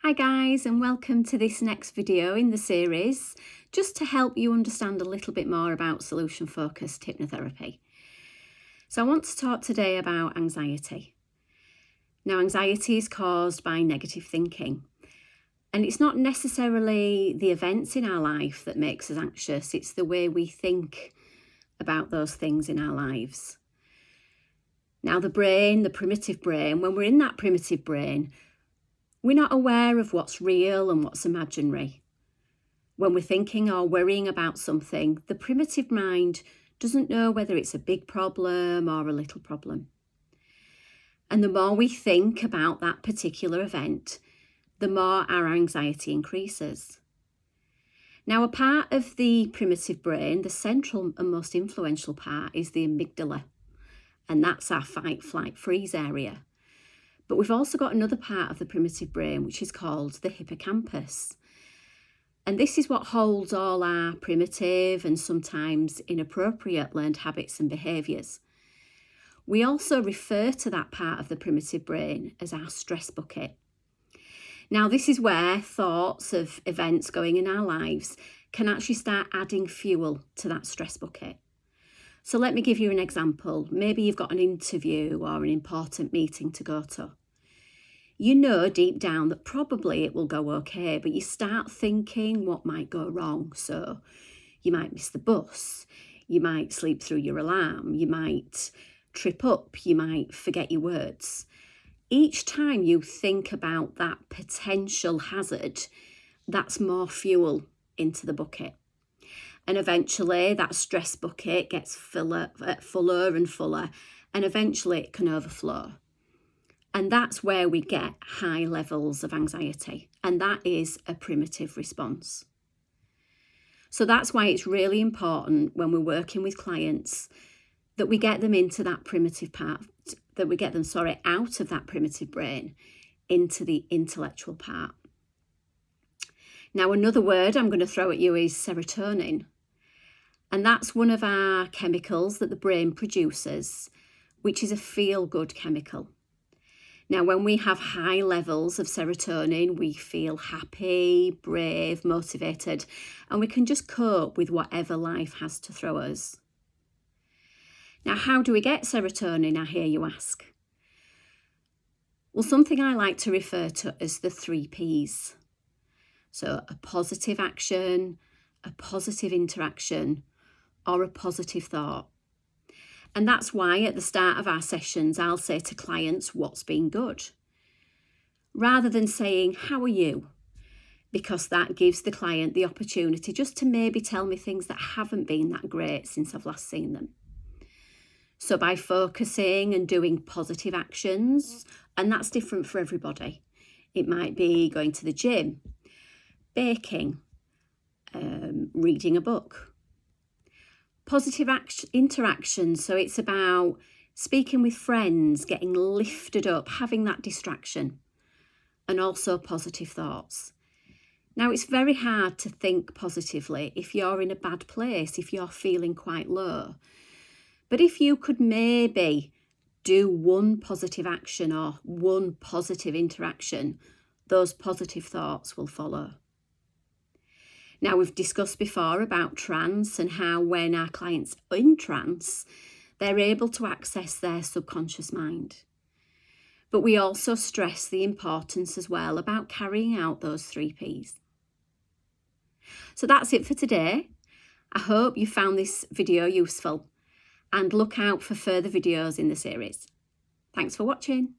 Hi guys, and welcome to this next video in the series, just to help you understand a little bit more about Solution Focused Hypnotherapy. So I want to talk today about anxiety. Now, anxiety is caused by negative thinking, and it's not necessarily the events in our life that makes us anxious, it's the way we think about those things in our lives. Now, the brain, the primitive brain, when we're in that primitive brain, we're not aware of what's real and what's imaginary. When we're thinking or worrying about something, the primitive mind doesn't know whether it's a big problem or a little problem. And the more we think about that particular event, the more our anxiety increases. Now, a part of the primitive brain, the central and most influential part, is the amygdala. And that's our fight, flight, freeze area. But we've also got another part of the primitive brain, which is called the hippocampus. And this is what holds all our primitive and sometimes inappropriate learned habits and behaviours. We also refer to that part of the primitive brain as our stress bucket. Now, this is where thoughts of events going in our lives can actually start adding fuel to that stress bucket. So let me give you an example. Maybe you've got an interview or an important meeting to go to. You know deep down that probably it will go okay, but you start thinking what might go wrong. So you might miss the bus, you might sleep through your alarm, you might trip up, you might forget your words. Each time you think about that potential hazard, that's more fuel into the bucket. And eventually that stress bucket gets fuller and fuller, and eventually it can overflow. And that's where we get high levels of anxiety. And that is a primitive response. So that's why it's really important when we're working with clients that we get them into that primitive part, that we get them, out of that primitive brain into the intellectual part. Now, another word I'm going to throw at you is serotonin. And that's one of our chemicals that the brain produces, which is a feel-good chemical. Now, when we have high levels of serotonin, we feel happy, brave, motivated, and we can just cope with whatever life has to throw us. Now, how do we get serotonin, I hear you ask? Well, something I like to refer to as the 3 Ps. So a positive action, a positive interaction, or a positive thought. And that's why at the start of our sessions, I'll say to clients, what's been good? Rather than saying, how are you? Because that gives the client the opportunity just to maybe tell me things that haven't been that great since I've last seen them. So by focusing and doing positive actions, and that's different for everybody. It might be going to the gym, baking, reading a book. Positive interactions, so it's about speaking with friends, getting lifted up, having that distraction, and also positive thoughts. Now, it's very hard to think positively if you're in a bad place, if you're feeling quite low. But if you could maybe do one positive action or one positive interaction, those positive thoughts will follow. Now, we've discussed before about trance and how when our clients are in trance, they're able to access their subconscious mind. But we also stress the importance as well about carrying out those 3 Ps. So that's it for today. I hope you found this video useful and look out for further videos in the series. Thanks for watching.